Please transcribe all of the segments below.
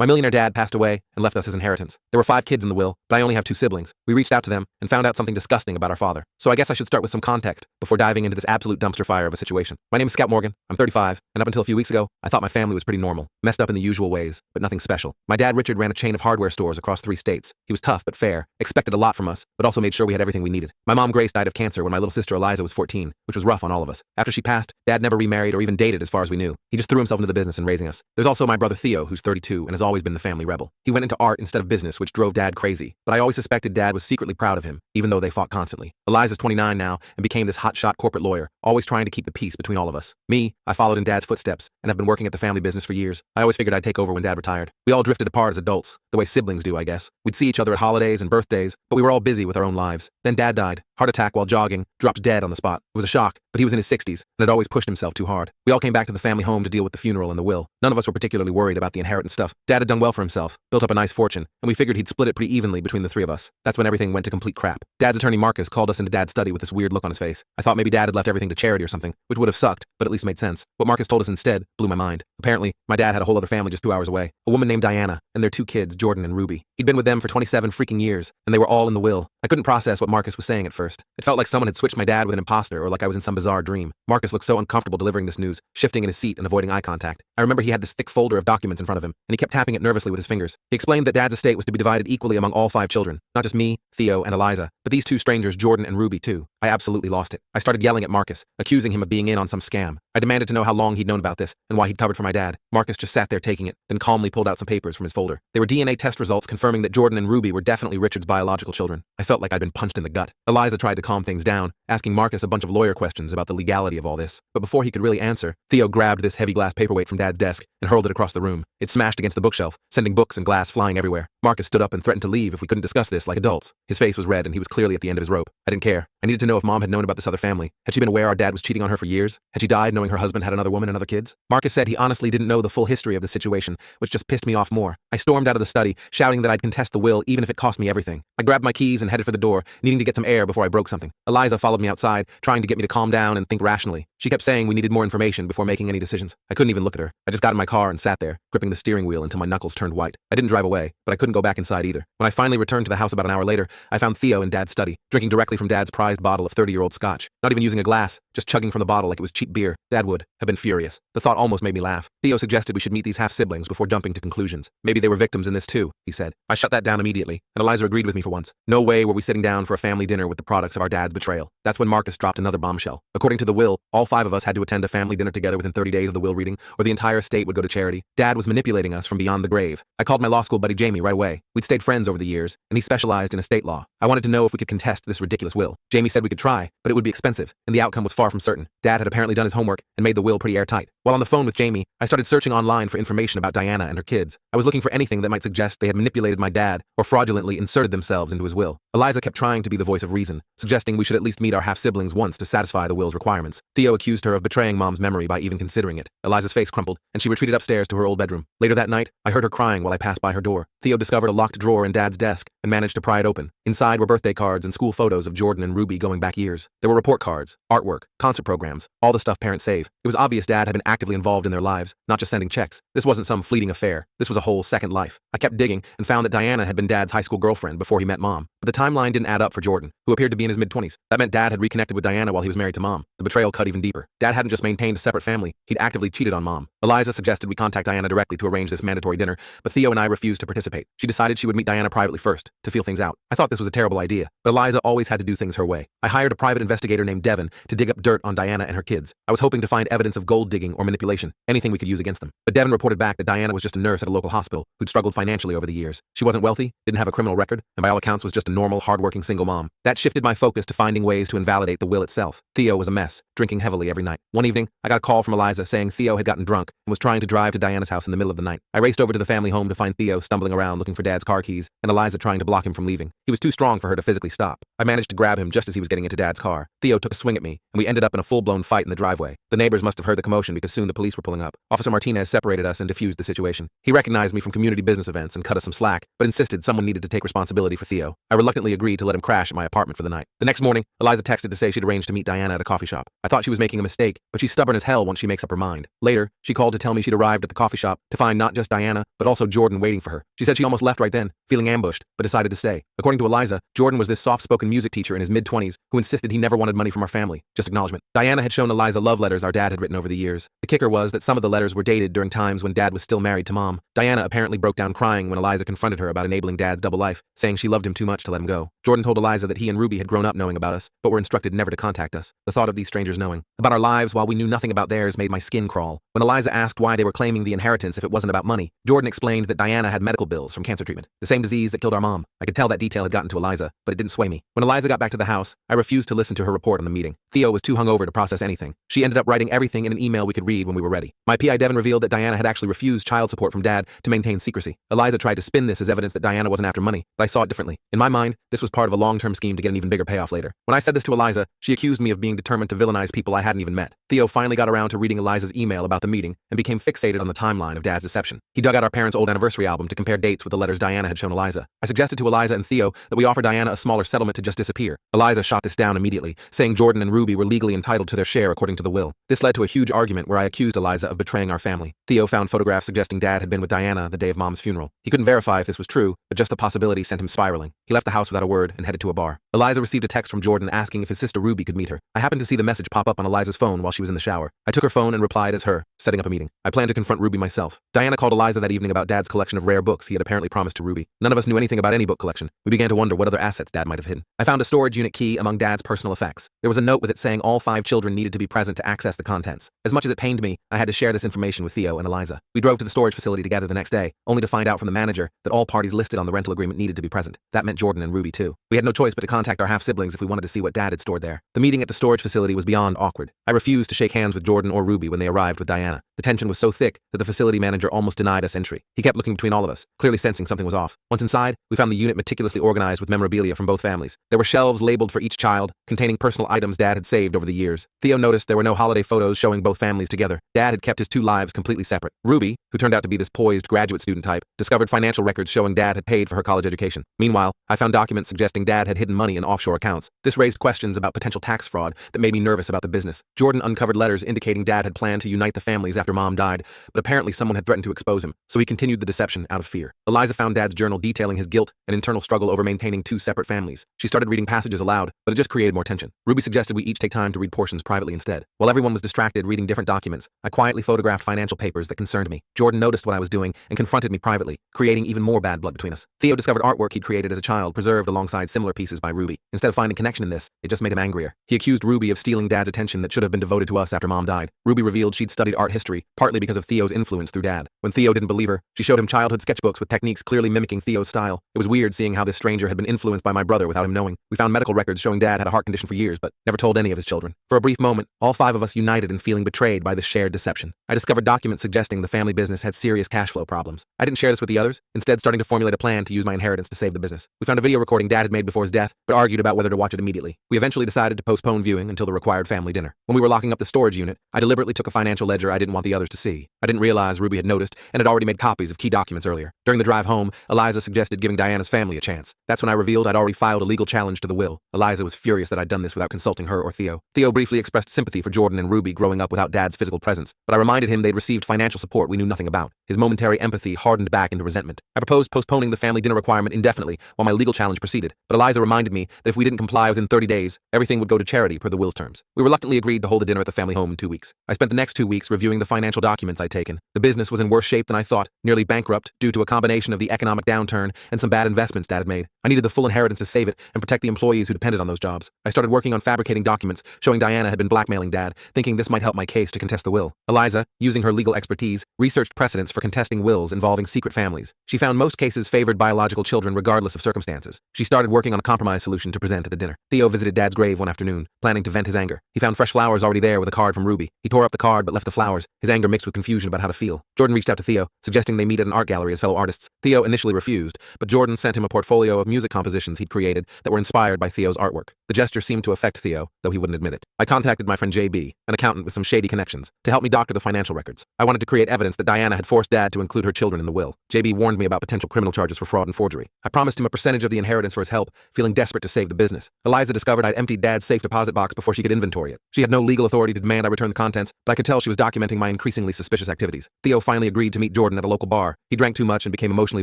My millionaire dad passed away and left us his inheritance. There were 5 kids in the will, but I only have 2 siblings. We reached out to them and found out something disgusting about our father. So I guess I should start with some context before diving into this absolute dumpster fire of a situation. My name is Scout Morgan. I'm 35, and up until a few weeks ago, I thought my family was pretty normal, messed up in the usual ways, but nothing special. My dad, Richard, ran a chain of hardware stores across 3 states. He was tough but fair, expected a lot from us, but also made sure we had everything we needed. My mom, Grace, died of cancer when my little sister Eliza was 14, which was rough on all of us. After she passed, Dad never remarried or even dated as far as we knew. He just threw himself into the business and raising us. There's also my brother Theo, who's 32 and has always been the family rebel. He went into art instead of business, which drove Dad crazy, but I always suspected Dad was secretly proud of him, even though they fought constantly. Eliza's 29 now and became this hotshot corporate lawyer, always trying to keep the peace between all of us. Me, I followed in Dad's footsteps and have been working at the family business for years. I always figured I'd take over when Dad retired. We all drifted apart as adults, the way siblings do, I guess. We'd see each other at holidays and birthdays, but we were all busy with our own lives. Then Dad died. Heart attack while jogging, dropped dead on the spot. It was a shock, but he was in his 60s and had always pushed himself too hard. We all came back to the family home to deal with the funeral and the will. None of us were particularly worried about the inheritance stuff. Dad had done well for himself, built up a nice fortune, and we figured he'd split it pretty evenly between the 3 of us. That's when everything went to complete crap. Dad's attorney Marcus called us into Dad's study with this weird look on his face. I thought maybe Dad had left everything to charity or something, which would have sucked, but at least made sense. What Marcus told us instead blew my mind. Apparently, my dad had a whole other family just 2 hours away. A woman named Diana, and their 2 kids, Jordan and Ruby. He'd been with them for 27 freaking years, and they were all in the will. I couldn't process what Marcus was saying at first. It felt like someone had switched my dad with an imposter, or like I was in some bizarre dream. Marcus looked so uncomfortable delivering this news, shifting in his seat and avoiding eye contact. I remember he had this thick folder of documents in front of him, and he kept tapping it nervously with his fingers. He explained that Dad's estate was to be divided equally among all 5 children, not just me, Theo, and Eliza, but these 2 strangers, Jordan and Ruby, too. I absolutely lost it. I started yelling at Marcus, accusing him of being in on some scam. I demanded to know how long he'd known about this and why he'd covered for my dad. Marcus just sat there taking it, then calmly pulled out some papers from his folder. They were DNA test results confirming that Jordan and Ruby were definitely Richard's biological children. I felt like I'd been punched in the gut. Eliza tried to calm things down, asking Marcus a bunch of lawyer questions about the legality of all this. But before he could really answer, Theo grabbed this heavy glass paperweight from Dad's desk and hurled it across the room. It smashed against the bookshelf, sending books and glass flying everywhere. Marcus stood up and threatened to leave if we couldn't discuss this like adults. His face was red and he was clearly at the end of his rope. I didn't care. I needed to know if Mom had known about this other family. Had she been aware our dad was cheating on her for years? Had she died knowing her husband had another woman and other kids? Marcus said he honestly didn't know the full history of the situation, which just pissed me off more. I stormed out of the study, shouting that I'd contest the will even if it cost me everything. I grabbed my keys and headed for the door, needing to get some air before I broke something. Eliza followed me outside, trying to get me to calm down and think rationally. She kept saying we needed more information before making any decisions. I couldn't even look at her. I just got in my car and sat there, gripping the steering wheel until my knuckles turned white. I didn't drive away, but I couldn't go back inside either. When I finally returned to the house about an hour later, I found Theo in Dad's study, drinking directly from Dad's prized bottle of 30-year-old scotch. Not even using a glass, just chugging from the bottle like it was cheap beer. Dad would have been furious. The thought almost made me laugh. Theo suggested we should meet these half-siblings before jumping to conclusions. Maybe they were victims in this too, he said. I shut that down immediately, and Eliza agreed with me for once. No way were we sitting down for a family dinner with the products of our dad's betrayal. That's when Marcus dropped another bombshell. According to the will, all 5 of us had to attend a family dinner together within 30 days of the will reading, or the entire estate would go to charity. Dad was manipulating us from beyond the grave. I called my law school buddy Jamie right away. We'd stayed friends over the years, and he specialized in estate law. I wanted to know if we could contest this ridiculous will. Jamie said we could try, but it would be expensive, and the outcome was far from certain. Dad had apparently done his homework and made the will pretty airtight. While on the phone with Jamie, I started searching online for information about Diana and her kids. I was looking for anything that might suggest they had manipulated my dad or fraudulently inserted themselves into his will. Eliza kept trying to be the voice of reason, suggesting we should at least meet our half-siblings once to satisfy the will's requirements. Theo accused her of betraying Mom's memory by even considering it. Eliza's face crumpled, and she retreated upstairs to her old bedroom. Later that night, I heard her crying while I passed by her door. Theo discovered a locked drawer in Dad's desk and managed to pry it open. Inside were birthday cards and school photos of Jordan and Ruby going back years. There were report cards, artwork, concert programs, all the stuff parents save. It was obvious Dad had been actively involved in their lives, not just sending checks. This wasn't some fleeting affair. This was a whole second life. I kept digging and found that Diana had been Dad's high school girlfriend before he met Mom. But the timeline didn't add up for Jordan, who appeared to be in his mid-20s. That meant Dad had reconnected with Diana while he was married to Mom. The betrayal cut even deeper. Dad hadn't just maintained a separate family, he'd actively cheated on Mom. Eliza suggested we contact Diana directly to arrange this mandatory dinner, but Theo and I refused to participate. She decided she would meet Diana privately first, to feel things out. I thought this was a terrible idea, but Eliza always had to do things her way. I hired a private investigator named Devin to dig up dirt on Diana and her kids. I was hoping to find evidence of gold digging or manipulation, anything we could use against them. But Devin reported back that Diana was just a nurse at a local hospital who'd struggled financially over the years. She wasn't wealthy, didn't have a criminal record, and by all accounts was just a normal, hardworking single mom. That shifted my focus to finding ways to invalidate the will itself. Theo was a mess, drinking heavily every night. One evening, I got a call from Eliza saying Theo had gotten drunk and was trying to drive to Diana's house in the middle of the night. I raced over to the family home to find Theo stumbling around around looking for Dad's car keys, and Eliza trying to block him from leaving. He was too strong for her to physically stop. I managed to grab him just as he was getting into Dad's car. Theo took a swing at me, and we ended up in a full-blown fight in the driveway. The neighbors must have heard the commotion because soon the police were pulling up. Officer Martinez separated us and diffused the situation. He recognized me from community business events and cut us some slack, but insisted someone needed to take responsibility for Theo. I reluctantly agreed to let him crash at my apartment for the night. The next morning, Eliza texted to say she'd arranged to meet Diana at a coffee shop. I thought she was making a mistake, but she's stubborn as hell once she makes up her mind. Later, she called to tell me she'd arrived at the coffee shop to find not just Diana, but also Jordan waiting for her. She said she almost left right then, feeling ambushed, but decided to stay. According to Eliza, Jordan was this soft-spoken music teacher in his mid-20s who insisted he never wanted money from our family, just acknowledgement. Diana had shown Eliza love letters our dad had written over the years. The kicker was that some of the letters were dated during times when Dad was still married to Mom. Diana apparently broke down crying when Eliza confronted her about enabling Dad's double life, saying she loved him too much to let him go. Jordan told Eliza that he and Ruby had grown up knowing about us, but were instructed never to contact us. The thought of these strangers knowing about our lives while we knew nothing about theirs made my skin crawl. When Eliza asked why they were claiming the inheritance if it wasn't about money, Jordan explained that Diana had medical bills from cancer treatment, the same disease that killed our mom. I could tell that detail had gotten to Eliza, but it didn't sway me. When Eliza got back to the house, I refused to listen to her report on the meeting. Theo was too hungover to process anything. She ended up writing everything in an email we could read when we were ready. My PI Devin revealed that Diana had actually refused child support from Dad to maintain secrecy. Eliza tried to spin this as evidence that Diana wasn't after money, but I saw it differently. In my mind, this was part of a long-term scheme to get an even bigger payoff later. When I said this to Eliza, she accused me of being determined to villainize people I hadn't even met. Theo finally got around to reading Eliza's email about the meeting and became fixated on the timeline of Dad's deception. He dug out our parents' old anniversary album to compare dates with the letters Diana had shown Eliza. I suggested to Eliza and Theo that we offer Diana a smaller settlement to just disappear. Eliza shot this down immediately, saying Jordan and Ruby were legally entitled to their share according to the will. This led to a huge argument where I accused Eliza of betraying our family. Theo found photographs suggesting Dad had been with Diana the day of Mom's funeral. He couldn't verify if this was true, but just the possibility sent him spiraling. He left the house without a word and headed to a bar. Eliza received a text from Jordan asking if his sister Ruby could meet her. I happened to see the message pop up on Eliza's phone while she was in the shower. I took her phone and replied as her, setting up a meeting. I planned to confront Ruby myself. Diana called Eliza that evening about Dad's collection of rare books he had apparently promised to Ruby. None of us knew anything about any book collection. We began to wonder what other assets Dad might have hidden. I found a storage unit key among Dad's personal effects. There was a note with it saying all 5 children needed to be present to access the contents. As much as it pained me, I had to share this information with Theo and Eliza. We drove to the storage facility together the next day, only to find out from the manager that all parties listed on the rental agreement needed to be present. That meant Jordan and Ruby too. We had no choice but to contact our half-siblings if we wanted to see what Dad had stored there. The meeting at the storage facility was beyond awkward. I refused to shake hands with Jordan or Ruby when they arrived with Diana. The tension was so thick that the facility manager almost denied us entry. He kept looking between all of us, clearly sensing something was off. Once inside, we found the unit meticulously organized with memorabilia from both families. There were shelves labeled for each child, containing personal items Dad had saved over the years. Theo noticed there were no holiday photos showing both families together. Dad had kept his 2 lives completely separate. Ruby, who turned out to be this poised graduate student type, discovered financial records showing Dad had paid for her college education. Meanwhile, I found documents suggesting Dad had hidden money in offshore accounts. This raised questions about potential tax fraud that made me nervous about the business. Jordan uncovered letters indicating Dad had planned to unite the families after Mom died, but apparently someone had threatened to expose him, so he continued the deception out of fear. Eliza found Dad's journal detailing his guilt and internal struggle over maintaining 2 separate families. She started reading passages aloud, but it just created more tension. Ruby suggested we each take time to read portions privately instead. While everyone was distracted reading different documents, I quietly photographed financial papers that concerned me. Jordan noticed what I was doing and confronted me privately, creating even more bad blood between us. Theo discovered artwork he'd created as a child preserved alongside similar pieces by Ruby. Instead of finding connection in this, it just made him angrier. He accused Ruby of stealing Dad's attention that should have been devoted to us after Mom died. Ruby revealed she'd studied art history, partly because of Theo's influence through Dad. When Theo didn't believe her, she showed him childhood sketchbooks with techniques clearly mimicking Theo's style. It was weird seeing how this stranger had been influenced by my brother without him knowing. We found medical records showing Dad had a heart condition for years, but never told any of his children. For a brief moment, all 5 of us united in feeling betrayed by this shared deception. I discovered documents suggesting the family business had serious cash flow problems. I didn't share this with the others, instead starting to formulate a plan to use my inheritance to save the business. We found a video recording Dad had made before his death, but argued about whether to watch it immediately. We eventually decided to postpone viewing until the required family dinner. When we were locking up the storage unit, I deliberately took a financial ledger I didn't want the others to see. I didn't realize Ruby had noticed and had already made copies of key documents earlier. During the drive home, Eliza suggested giving Diana's family a chance. That's when I revealed I'd already filed a legal challenge to the will. Eliza was furious that I'd done this without consulting her or Theo. Theo briefly expressed sympathy for Jordan and Ruby growing up without Dad's physical presence, but I reminded him they'd received financial support we knew nothing about. His momentary empathy hardened back into resentment. I proposed postponing the family dinner requirement indefinitely while my legal challenge proceeded, but Eliza reminded me that if we didn't comply within 30 days, everything would go to charity per the will's terms. We reluctantly agreed to hold the dinner at the family home in 2 weeks. I spent the next 2 weeks reviewing the financial documents I'd taken. The business was in worse shape than I thought, nearly bankrupt due to a combination of the economic downturn and some bad investments Dad had made. I needed the full inheritance to save it and protect the employees who depended on those jobs. I started working on fabricating documents showing Diana had been blackmailing Dad, thinking this might help my case to contest the will. Eliza, using her legal expertise, researched precedents for for contesting wills involving secret families. She found most cases favored biological children regardless of circumstances. She started working on a compromise solution to present at the dinner. Theo visited Dad's grave one afternoon, planning to vent his anger. He found fresh flowers already there with a card from Ruby. He tore up the card but left the flowers, his anger mixed with confusion about how to feel. Jordan reached out to Theo, suggesting they meet at an art gallery as fellow artists. Theo initially refused, but Jordan sent him a portfolio of music compositions he'd created that were inspired by Theo's artwork. The gesture seemed to affect Theo, though he wouldn't admit it. I contacted my friend JB, an accountant with some shady connections, to help me doctor the financial records. I wanted to create evidence that Diana had forced Dad to include her children in the will. JB warned me about potential criminal charges for fraud and forgery. I promised him a percentage of the inheritance for his help, feeling desperate to save the business. Eliza discovered I'd emptied Dad's safe deposit box before she could inventory it. She had no legal authority to demand I return the contents, but I could tell she was documenting my increasingly suspicious activities. Theo finally agreed to meet Jordan at a local bar. He drank too much and became emotionally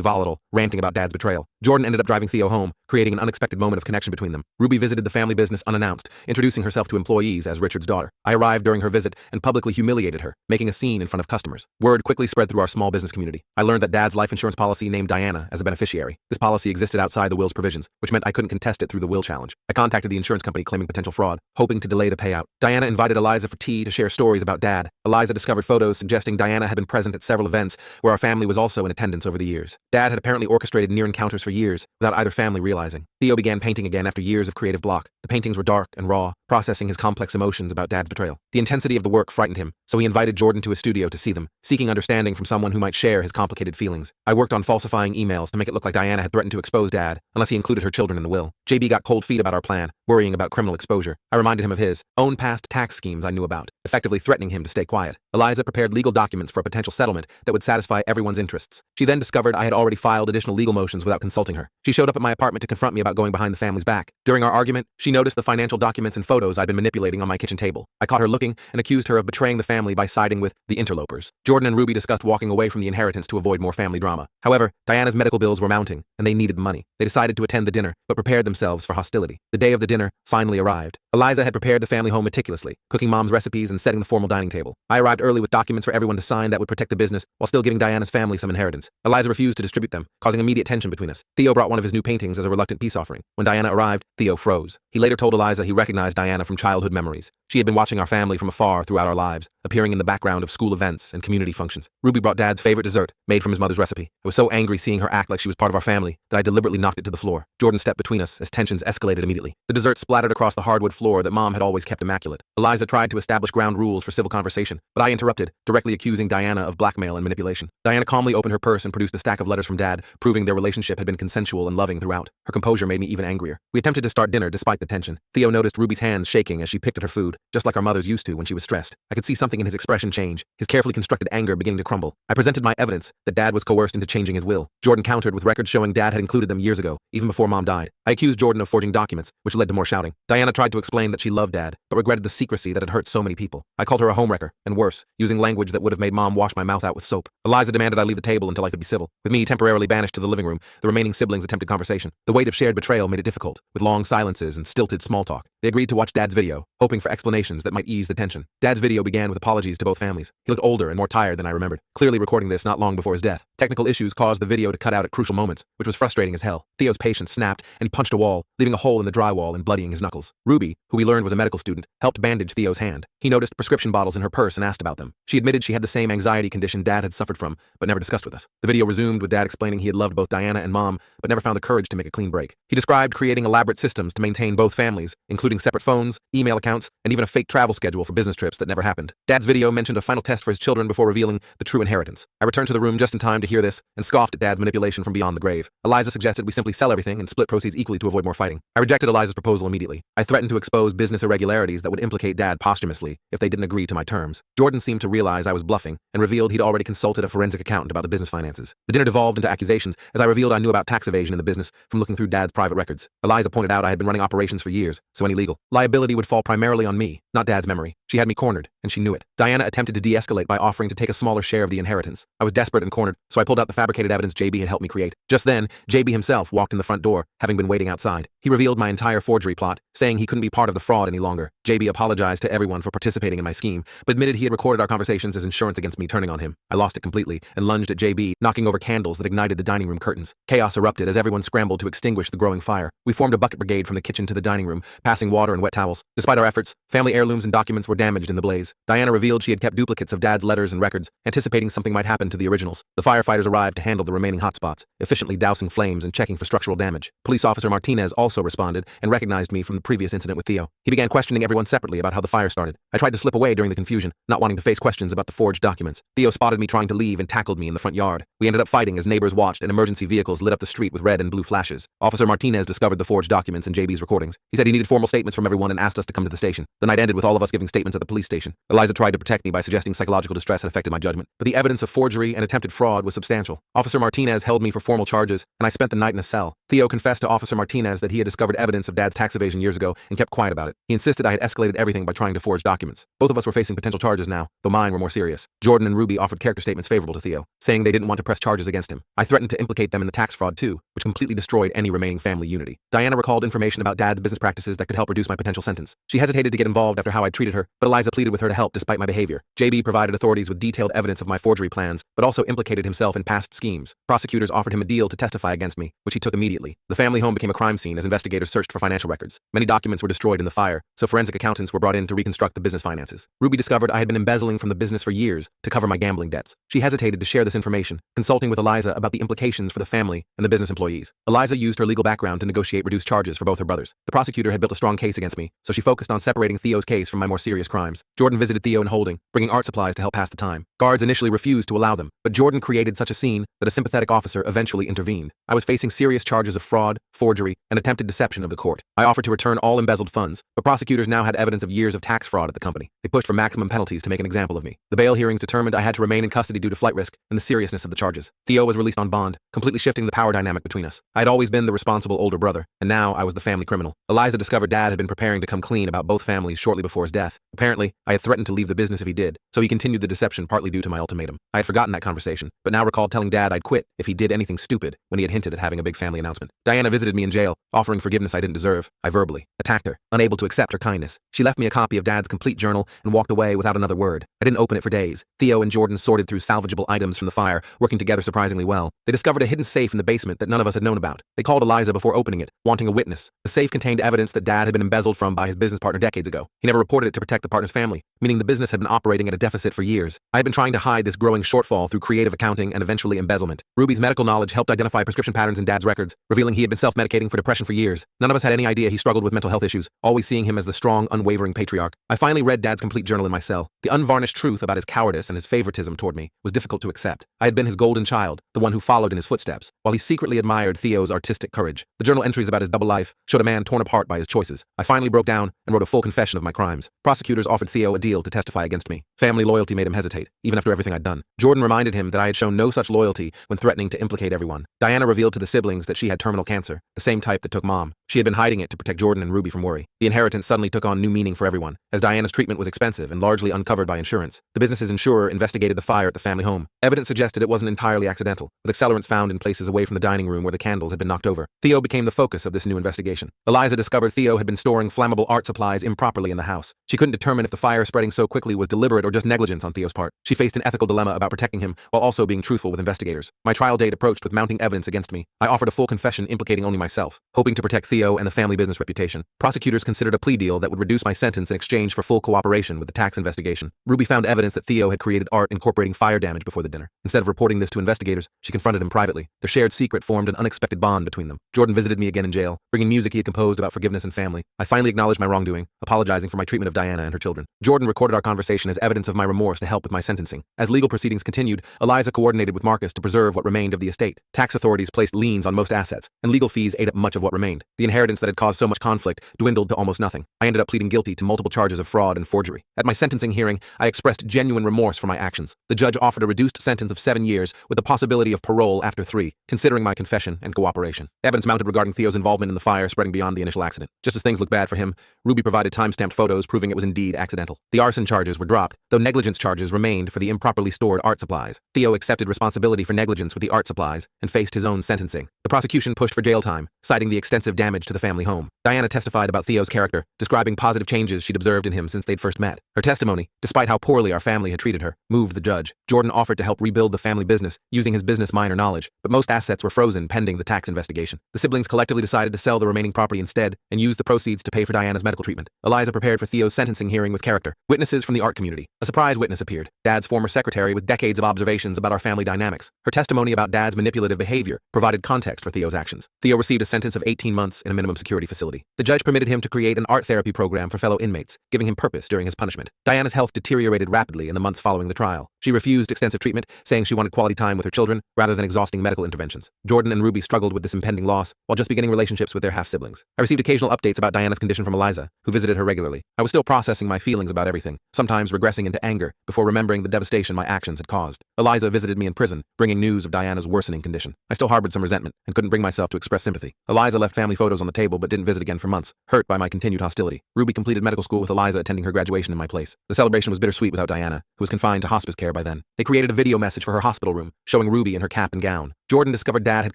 volatile, ranting about Dad's betrayal. Jordan ended up driving Theo home, creating an unexpected moment of connection between them. Ruby visited the family business unannounced, introducing herself to employees as Richard's daughter. I arrived during her visit and publicly humiliated her, making a scene in front of customers. Word quickly spread through our small business community. I learned that Dad's life insurance policy named Diana as a beneficiary. This policy existed outside the will's provisions, which meant I couldn't contest it through the will challenge. I contacted the insurance company claiming potential fraud, hoping to delay the payout. Diana invited Eliza for tea to share stories about Dad. Eliza discovered photos suggesting Diana had been present at several events where our family was also in attendance over the years. Dad had apparently orchestrated near encounters for years without either family realizing. Theo began painting again after years of creative block. The paintings were dark and raw, processing his complex emotions about Dad's betrayal. The intensity of the work frightened him, so he invited Jordan to his studio to see them, seeking understanding from someone who might share his complicated feelings. I worked on falsifying emails to make it look like Diana had threatened to expose Dad unless he included her children in the will. JB got cold feet about our plan, worrying about criminal exposure. I reminded him of his own past tax schemes I knew about, effectively threatening him to stay quiet. Eliza prepared legal documents for a potential settlement that would satisfy everyone's interests. She then discovered I had already filed additional legal motions without consulting her. She showed up at my apartment to confront me about going behind the family's back. During our argument, she noticed the financial documents and photos I'd been manipulating on my kitchen table. I caught her looking and accused her of betraying the family by siding with the interlopers. Jordan and Ruby discussed walking away from the inheritance to avoid more family drama. However, Diana's medical bills were mounting, and they needed the money. They decided to attend the dinner, but prepared themselves for hostility. The day of the dinner finally arrived. Eliza had prepared the family home meticulously, cooking Mom's recipes and setting the formal dining table. I arrived early with documents for everyone to sign that would protect the business while still giving Diana's family some inheritance. Eliza refused to distribute them, causing immediate tension between us. Theo brought one of his new paintings as a reluctant peace offering. When Diana arrived, Theo froze. He later told Eliza he recognized Diana from childhood memories. She had been watching our family from afar throughout our lives, appearing in the background of school events and community functions. Ruby brought Dad's favorite dessert, made from his mother's recipe. I was so angry seeing her act like she was part of our family that I deliberately knocked it to the floor. Jordan stepped between us as tensions escalated immediately. The dessert splattered across the hardwood floor that Mom had always kept immaculate. Eliza tried to establish ground rules for civil conversation, but I interrupted, directly accusing Diana of blackmail and manipulation. Diana calmly opened her purse and produced a stack of letters from Dad, proving their relationship had been consensual and loving throughout. Her composure made me even angrier. We attempted to start dinner despite the tension. Theo noticed Ruby's hands shaking as she picked at her food, just like our mothers used to when she was stressed. I could see something in his expression change, his carefully constructed anger beginning to crumble. I presented my evidence that Dad was coerced into changing his will. Jordan countered with records showing Dad had included them years ago, even before Mom died. I accused Jordan of forging documents, which led to more shouting. Diana tried to explain that she loved Dad, but regretted the secrecy that had hurt so many people. I called her a homewrecker, and worse, using language that would have made Mom wash my mouth out with soap. Eliza demanded I leave the table until I could be civil. With me temporarily banished to the living room, the remaining siblings attempted conversation. The weight of shared betrayal made it difficult, with long silences and stilted small talk. They agreed to watch Dad's video, hoping for explanations that might ease the tension. Dad's video began with apologies to both families. He looked older and more tired than I remembered, clearly recording this not long before his death. Technical issues caused the video to cut out at crucial moments, which was frustrating as hell. Theo's patience snapped, and he punched a wall, leaving a hole in the drywall and bloodying his knuckles. Ruby, who we learned was a medical student, helped bandage Theo's hand. He noticed prescription bottles in her purse and asked about them. She admitted she had the same anxiety condition Dad had suffered from, but never discussed with us. The video resumed with Dad explaining he had loved both Diana and Mom, but never found the courage to make a clean break. He described creating elaborate systems to maintain both families, including separate phones, email accounts, and even a fake travel schedule for business trips that never happened. Dad's video mentioned a final test for his children before revealing the true inheritance. I returned to the room just in time to hear this and scoffed at Dad's manipulation from beyond the grave. Eliza suggested we simply sell everything and split proceeds equally to avoid more fighting. I rejected Eliza's proposal immediately. I threatened to expose business irregularities that would implicate Dad posthumously if they didn't agree to my terms. Jordan seemed to realize I was bluffing and revealed he'd already consulted a forensic accountant about the business finances. The dinner devolved into accusations as I revealed I knew about tax evasion in the business from looking through Dad's private records. Eliza pointed out I had been running operations for years, so any legal liability would fall primarily on me, not Dad's memory. She had me cornered, and she knew it. Diana attempted to de-escalate by offering to take a smaller share of the inheritance. I was desperate and cornered, so I pulled out the fabricated evidence JB had helped me create. Just then, JB himself walked in the front door, having been waiting outside. He revealed my entire forgery plot, saying he couldn't be part of the fraud any longer. JB apologized to everyone for participating in my scheme, but admitted he had recorded our conversations as insurance against me turning on him. I lost it completely and lunged at JB, knocking over candles that ignited the dining room curtains. Chaos erupted as everyone scrambled to extinguish the growing fire. We formed a bucket brigade from the kitchen to the dining room, passing water and wet towels. Despite our efforts, family heirlooms and documents were damaged in the blaze. Diana revealed she had kept duplicates of Dad's letters and records, anticipating something might happen to the originals. The firefighters arrived to handle the remaining hotspots, efficiently dousing flames and checking for structural damage. Police officer Martinez also responded and recognized me from the previous incident with Theo. He began questioning everyone separately about how the fire started. I tried to slip away during the confusion, not wanting to face questions about the forged documents. Theo spotted me trying to leave and tackled me in the front yard. We ended up fighting as neighbors watched and emergency vehicles lit up the street with red and blue flashes. Officer Martinez discovered the forged documents and JB's recordings. He said he needed formal statements from everyone and asked us to come to the station. The night ended with all of us giving statements at the police station. Eliza tried to protect me by suggesting psychological distress had affected my judgment, but the evidence of forgery and attempted fraud was substantial. Officer Martinez held me for formal charges, and I spent the night in a cell. Theo confessed to Officer Martinez that he had discovered evidence of Dad's tax evasion years ago and kept quiet about it. He insisted I had escalated everything by trying to forge documents. Both of us were facing potential charges now, though mine were more serious. Jordan and Ruby offered character statements favorable to Theo, saying they didn't want to press charges against him. I threatened to implicate them in the tax fraud too, which completely destroyed any remaining family unity. Diana recalled information about Dad's business practices that could help reduce my potential sentence. She hesitated to get involved after how I treated her, but Eliza pleaded with her to help despite my behavior. JB provided authorities with detailed evidence of my forgery plans, but also implicated himself in past schemes. Prosecutors offered him a deal to testify against me, which he took immediately. The family home became a crime scene as investigators searched for financial records. Many documents were destroyed in the fire, so forensic accountants were brought in to reconstruct the business finances. Ruby discovered I had been embezzling from the business for years to cover my gambling debts. She hesitated to share this information, consulting with Eliza about the implications for the family and the business employees. Eliza used her legal background to negotiate reduced charges for both her brothers. The prosecutor had built a strong case against me, so she focused on separating Theo's case from my more serious crimes. Jordan visited Theo in holding, bringing art supplies to help pass the time. Guards initially refused to allow them, but Jordan created such a scene that a sympathetic officer eventually intervened. I was facing serious charges of fraud, forgery, and attempted deception of the court. I offered to return all embezzled funds, but prosecutors now had evidence of years of tax fraud at the company. They pushed for maximum penalties to make an example of me. The bail hearings determined I had to remain in custody due to flight risk and the seriousness of the charges. Theo was released on bond, completely shifting the power dynamic between us. I had always been the responsible older brother, and now I was the family criminal. Eliza discovered Dad had been preparing to come clean about both families shortly before his death. Apparently, I had threatened to leave the business if he did, so he continued the deception partly due to my ultimatum. I had forgotten that conversation, but now recalled telling Dad I'd quit if he did anything stupid when he had hinted at having a big family announcement. Diana visited me in jail, offering forgiveness I didn't deserve. I verbally attacked her, unable to accept her kindness. She left me a copy of Dad's complete journal and walked away without another word. I didn't open it for days. Theo and Jordan sorted through salvageable items from the fire, working together surprisingly well. They discovered a hidden safe in the basement that none of us had known about. They called Eliza before opening it, wanting a witness. The safe contained evidence that Dad had been embezzled from by his business partner decades ago. He never reported it to protect the partner's family, meaning the business had been operating at a deficit for years. I had been trying to hide this growing shortfall through creative accounting and eventually embezzlement. Ruby's medical knowledge helped identify prescription patterns in Dad's records, revealing he had been self-medicating for depression for years. None of us had any idea he struggled with mental health issues, always seeing him as the strong, unwavering patriarch. I finally read Dad's complete journal in my cell. The unvarnished truth about his cowardice and his favoritism toward me was difficult to accept. I had been his golden child, the one who followed in his footsteps, while he secretly admired Theo's artistic courage. The journal entries about his double life showed a man torn apart by his choices. I finally broke down and wrote a full confession of my crimes. Prosecutors offered Theo a deal to testify against me. Family loyalty made him hesitate, even after everything I'd done. Jordan reminded him that I had shown no such loyalty when threatening to implicate everyone. Diana revealed to the siblings that she had terminal cancer, the same type that took Mom. She had been hiding it to protect Jordan and Ruby from worry. The inheritance suddenly took on new meaning for everyone, as Diana's treatment was expensive and largely uncovered by insurance. The business's insurer investigated the fire at the family home. Evidence suggested it wasn't entirely accidental, with accelerants found in places away from the dining room where the candles had been knocked over. Theo became the focus of this new investigation. Eliza discovered Theo had been storing flammable art supplies improperly in the house. She couldn't determine if the fire spreading so quickly was deliberate or just negligence on Theo's part. She faced an ethical dilemma about protecting him while also being truthful with investigators. My trial date approached with mounting evidence against me. I offered a full confession implicating only myself, hoping to protect Theo and the family business reputation. Prosecutors considered a plea deal that would reduce my sentence in exchange for full cooperation with the tax investigation. Ruby found evidence that Theo had created art incorporating fire damage before the dinner. Instead of reporting this to investigators, she confronted him privately. Their shared secret formed an unexpected bond between them. Jordan visited me again in jail, bringing music he had composed about forgiveness and family. I finally acknowledged my wrongdoing, apologizing for my treatment of Diana and her children. Jordan recorded our conversation as evidence of my remorse to help with my sentencing. As legal proceedings continued, Eliza coordinated with Marcus to preserve what remained of the estate. Tax authorities placed liens on most assets, and legal fees ate up much of what remained. The inheritance that had caused so much conflict dwindled to almost nothing. I ended up pleading guilty to multiple charges of fraud and forgery. At my sentencing hearing, I expressed genuine remorse for my actions. The judge offered a reduced sentence of 7 years with the possibility of parole after 3, considering my confession and cooperation. Evidence mounted regarding Theo's involvement in the fire spreading beyond the initial accident. Just as things looked bad for him, Ruby provided time-stamped photos proving it was indeed accidental. The arson charges were dropped, though negligence charges remained for the improperly stored art supplies. Theo accepted responsibility for negligence with the art supplies and faced his own sentencing. The prosecution pushed for jail time, citing the extensive damage damage to the family home. Diana testified about Theo's character, describing positive changes she'd observed in him since they'd first met. Her testimony, despite how poorly our family had treated her, moved the judge. Jordan offered to help rebuild the family business using his business minor knowledge, but most assets were frozen pending the tax investigation. The siblings collectively decided to sell the remaining property instead and use the proceeds to pay for Diana's medical treatment. Eliza prepared for Theo's sentencing hearing with character. Witnesses from the art community. A surprise witness appeared, Dad's former secretary with decades of observations about our family dynamics. Her testimony about Dad's manipulative behavior provided context for Theo's actions. Theo received a sentence of 18 months in a minimum security facility. The judge permitted him to create an art therapy program for fellow inmates, giving him purpose during his punishment. Diana's health deteriorated rapidly in the months following the trial. She refused extensive treatment, saying she wanted quality time with her children rather than exhausting medical interventions. Jordan and Ruby struggled with this impending loss while just beginning relationships with their half-siblings. I received occasional updates about Diana's condition from Eliza, who visited her regularly. I was still processing my feelings about everything, sometimes regressing into anger before remembering the devastation my actions had caused. Eliza visited me in prison, bringing news of Diana's worsening condition. I still harbored some resentment and couldn't bring myself to express sympathy. Eliza left family photos on the table but didn't visit again for months, hurt by my continued hostility. Ruby completed medical school with Eliza attending her graduation in my place. The celebration was bittersweet without Diana, who was confined to hospice care by then. They created a video message for her hospital room, showing Ruby in her cap and gown. Jordan discovered Dad had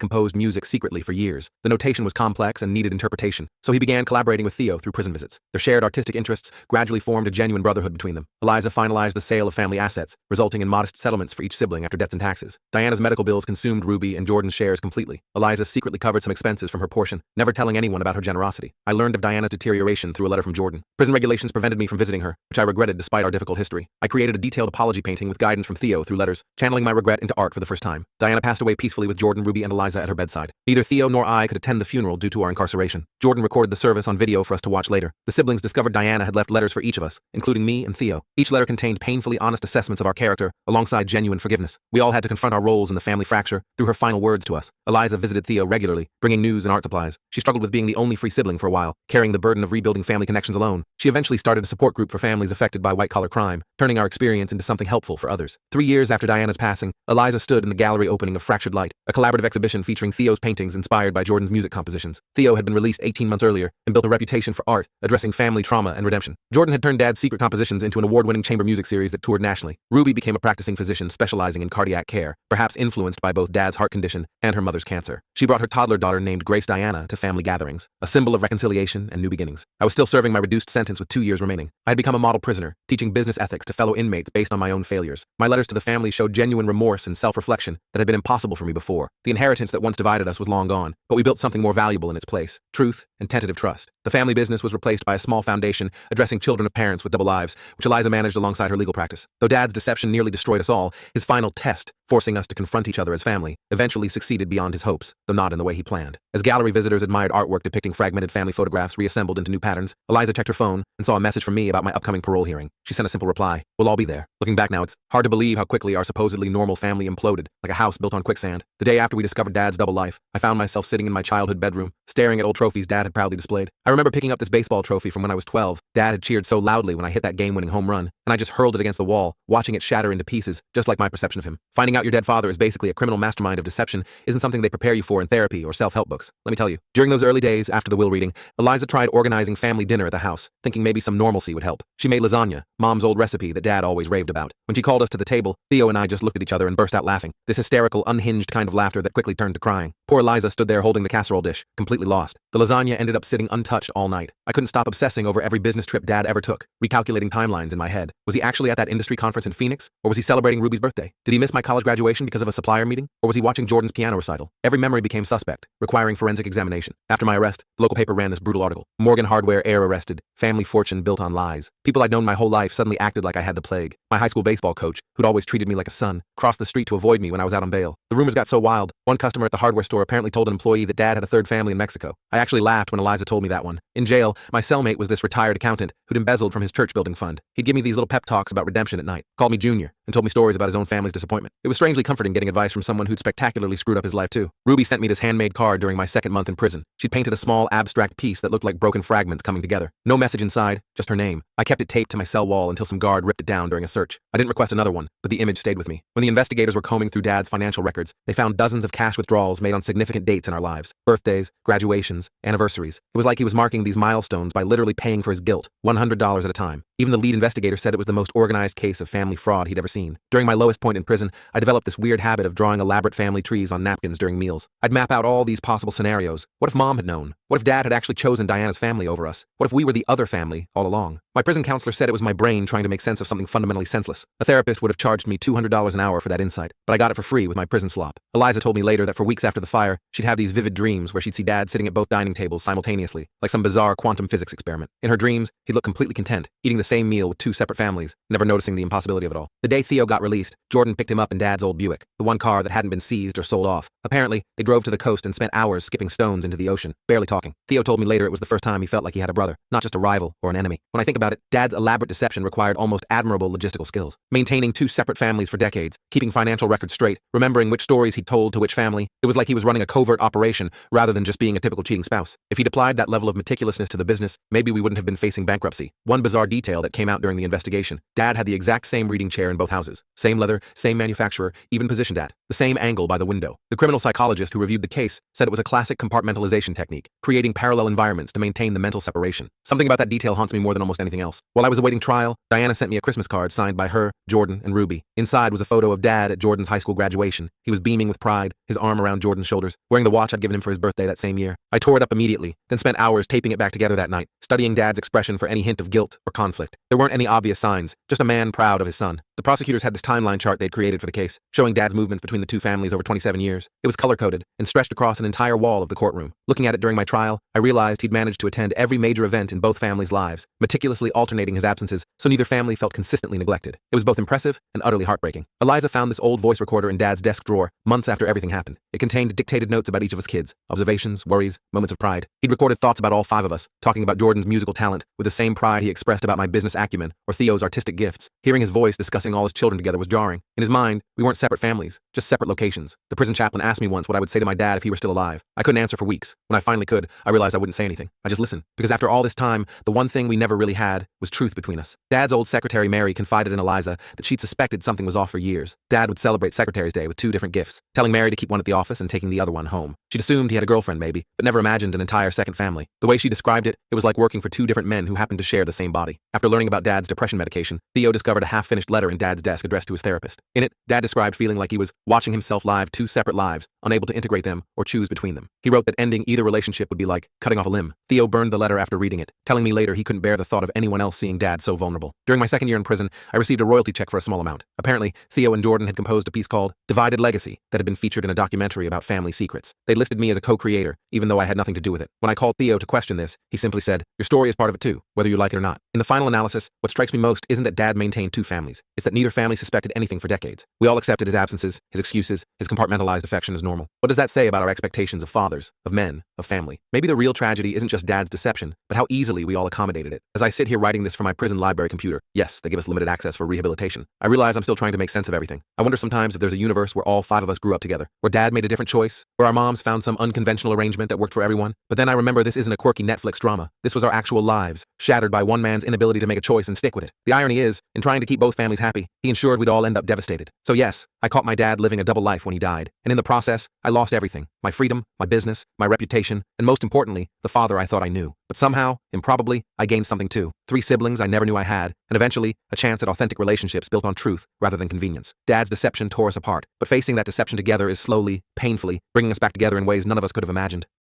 composed music secretly for years. The notation was complex and needed interpretation, so he began collaborating with Theo through prison visits. Their shared artistic interests gradually formed a genuine brotherhood between them. Eliza finalized the sale of family assets, resulting in modest settlements for each sibling after debts and taxes. Diana's medical bills consumed Ruby and Jordan's shares completely. Eliza secretly covered some expenses from her portion, never telling anyone about her generosity. I learned of Diana's deterioration through a letter from Jordan. Prison regulations prevented me from visiting her, which I regretted despite our difficult history. I created a detailed apology painting with guidance from Theo through letters, channeling my regret into art for the first time. Diana passed away peacefully with Jordan, Ruby, and Eliza at her bedside. Neither Theo nor I could attend the funeral due to our incarceration. Jordan recorded the service on video for us to watch later. The siblings discovered Diana had left letters for each of us, including me and Theo. Each letter contained painfully honest assessments of our character, alongside genuine forgiveness. We all had to confront our roles in the family fracture through her final words to us. Eliza visited Theo regularly, bringing news and art supplies. She struggled with being the only free sibling for a while, carrying the burden of rebuilding family connections alone. She eventually started a support group for families affected by white-collar crime, turning our experience into something helpful for others. 3 years after Diana's passing, Eliza stood in the gallery opening of Fractured Light, a collaborative exhibition featuring Theo's paintings inspired by Jordan's music compositions. Theo had been released 18 months earlier and built a reputation for art, addressing family trauma and redemption. Jordan had turned Dad's secret compositions into an award-winning chamber music series that toured nationally. Ruby became a practicing physician specializing in cardiac care, perhaps influenced by both Dad's heart condition and her mother's cancer. She brought her toddler daughter named Grace Diana to family gatherings, a symbol of reconciliation and new beginnings. I was still serving my reduced sentence with 2 years remaining. I had become a model prisoner, teaching business ethics to fellow inmates based on my own failures. My letters to the family showed genuine remorse and self-reflection that had been impossible for me before. The inheritance that once divided us was long gone, but we built something more valuable in its place: truth and tentative trust. The family business was replaced by a small foundation addressing children of parents with double lives, which Eliza managed alongside her legal practice. Though Dad's deception nearly destroyed us all, his final test, forcing us to confront each other as family, eventually succeeded beyond his hopes, though not in the way he planned. As gallery visitors admired artwork depicting fragmented family photographs reassembled into new patterns, Eliza checked her phone and saw a message from me about my upcoming parole hearing. She sent a simple reply: "We'll all be there." Looking back now, it's hard to believe how quickly our supposedly normal family imploded, like a house built on quicksand. The day after we discovered Dad's double life, I found myself sitting in my childhood bedroom, staring at old trophies Dad had proudly displayed. I remember picking up this baseball trophy from when I was 12. Dad had cheered so loudly when I hit that game-winning home run, and I just hurled it against the wall, watching it shatter into pieces, just like my perception of him. Finding out your dead father is basically a criminal mastermind of deception isn't something they prepare you for in therapy or self-help books. Let me tell you, during those early days after the will reading, Eliza tried organizing family dinner at the house, thinking maybe some normalcy would help. She made lasagna, Mom's old recipe that Dad always raved about. When she called us to the table, Theo and I just looked at each other and burst out laughing. This hysterical, unhinged kind of laughter that quickly turned to crying. Poor Eliza stood there holding the casserole dish, completely lost. The lasagna ended up sitting untouched all night. I couldn't stop obsessing over every business trip Dad ever took, recalculating timelines in my head. Was he actually at that industry conference in Phoenix? Or was he celebrating Ruby's birthday? Did he miss my college graduation because of a supplier meeting? Or was he watching Jordan's piano recital? Every memory became suspect, requiring forensic examination. After my arrest, the local paper ran this brutal article: Morgan Hardware heir arrested, family fortune built on lies. People I'd known my whole life suddenly acted like I had the plague. My high school baseball coach, who'd always treated me like a son, crossed the street to avoid me when I was out on bail. The rumors got so wild, one customer at the hardware store apparently told an employee that Dad had a third family in Mexico. I actually laughed when Eliza told me that one. In jail, my cellmate was this retired accountant who'd embezzled from his church building fund. He'd give me these little pep talks about redemption at night, called me Junior, and told me stories about his own family's disappointment. It was strangely comforting getting advice from someone who'd spectacularly screwed up his life too. Ruby sent me this handmade card during my second month in prison. She'd painted a small abstract piece that looked like broken fragments coming together. No message inside, just her name. I kept it taped to my cell wall until some guard ripped it down during a search. I didn't request another one, but the image stayed with me. When the investigators were combing through Dad's financial records, they found dozens of cash withdrawals made on significant dates in our lives: birthdays, graduations, anniversaries. It was like he was marking these milestones by literally paying for his guilt, $100 at a time. Even the lead investigator said it was the most organized case of family fraud he'd ever seen. During my lowest point in prison, I developed this weird habit of drawing elaborate family trees on napkins during meals. I'd map out all these possible scenarios. What if Mom had known? What if Dad had actually chosen Diana's family over us? What if we were the other family all along? My prison counselor said it was my brain trying to make sense of something fundamentally senseless. A therapist would have charged me $200 an hour for that insight, but I got it for free with my prison slop. Eliza told me later that for weeks after the fire, she'd have these vivid dreams where she'd see Dad sitting at both dining tables simultaneously, like some bizarre quantum physics experiment. In her dreams, he'd look completely content, eating the same meal with two separate families, never noticing the impossibility of it all. The day Theo got released, Jordan picked him up in Dad's old Buick, the one car that hadn't been seized or sold off. Apparently, they drove to the coast and spent hours skipping stones into the ocean, barely talking. Theo told me later it was the first time he felt like he had a brother, not just a rival or an enemy. When I think about it, Dad's elaborate deception required almost admirable logistical skills. Maintaining two separate families for decades, keeping financial records straight, remembering which stories he'd told to which family. It was like he was running a covert operation rather than just being a typical cheating spouse. If he'd applied that level of meticulousness to the business, maybe we wouldn't have been facing bankruptcy. One bizarre detail that came out during the investigation: Dad had the exact same reading chair in both houses. Same leather, same manufacturer, even positioned at the same angle by the window. The criminal psychologist who reviewed the case said it was a classic compartmentalization technique, creating parallel environments to maintain the mental separation. Something about that detail haunts me more than almost anything else. While I was awaiting trial, Diana sent me a Christmas card signed by her, Jordan, and Ruby. Inside was a photo of Dad at Jordan's high school graduation. He was beaming with pride, his arm around Jordan's shoulders, wearing the watch I'd given him for his birthday that same year. I tore it up immediately, then spent hours taping it back together that night, studying Dad's expression for any hint of guilt or conflict. There weren't any obvious signs, just a man proud of his son. The prosecutors had this timeline chart they'd created for the case, showing Dad's movements between the two families over 27 years. It was color-coded and stretched across an entire wall of the courtroom. Looking at it during my trial, I realized he'd managed to attend every major event in both families' lives, meticulously alternating his absences so neither family felt consistently neglected. It was both impressive and utterly heartbreaking. Eliza found this old voice recorder in Dad's desk drawer months after everything happened. It contained dictated notes about each of his kids, observations, worries, moments of pride. He'd recorded thoughts about all five of us, talking about Jordan's musical talent with the same pride he expressed about my business acumen or Theo's artistic gifts. Hearing his voice discussing all his children together was jarring. In his mind, we weren't separate families, just separate locations. The prison chaplain asked me once what I would say to my dad if he were still alive. I couldn't answer for weeks. When I finally could, I realized I wouldn't say anything. I just listened. Because after all this time, the one thing we never really had was truth between us. Dad's old secretary Mary confided in Eliza that she'd suspected something was off for years. Dad would celebrate Secretary's Day with two different gifts, telling Mary to keep one at the office and taking the other one home. She'd assumed he had a girlfriend maybe, but never imagined an entire second family. The way she described it, it was like working for two different men who happened to share the same body. After learning about Dad's depression medication, Theo discovered a half-finished letter in Dad's desk addressed to his therapist. In it, Dad described feeling like he was watching himself live two separate lives, unable to integrate them or choose between them. He wrote that ending either relationship would be like cutting off a limb. Theo burned the letter after reading it, telling me later he couldn't bear the thought of anyone else seeing Dad so vulnerable. During my second year in prison, I received a royalty check for a small amount. Apparently, Theo and Jordan had composed a piece called Divided Legacy that had been featured in a documentary about family secrets. They listed me as a co-creator, even though I had nothing to do with it. When I called Theo to question this, he simply said, "Your story is part of it too, whether you like it or not." In the final analysis, what strikes me most isn't that Dad maintained two families. It's that neither family suspected anything for decades. We all accepted his absences, his excuses, his compartmentalized affection as normal. What does that say about our expectations of fathers, of men, of family? Maybe the real tragedy isn't just Dad's deception, but how easily we all accommodated it. As I sit here writing this from my prison library computer, yes, they give us limited access for rehabilitation, I realize I'm still trying to make sense of everything. I wonder sometimes if there's a universe where all five of us grew up together, where Dad made a different choice, where our moms found some unconventional arrangement that worked for everyone. But then I remember this isn't a quirky Netflix drama. This was our actual lives, shattered by one man's inability to make a choice and stick with it. The irony is, in trying to keep both families happy, he ensured we'd all end up devastated. So yes, I caught my dad living a double life when he died, and in the process, I lost everything: my freedom, my business, my reputation, and most importantly, the father I thought I knew. But somehow, improbably, I gained something too. 3 siblings I never knew I had, and eventually, a chance at authentic relationships built on truth rather than convenience. Dad's deception tore us apart, but facing that deception together is slowly, painfully, bringing us back together in ways none of us could have imagined.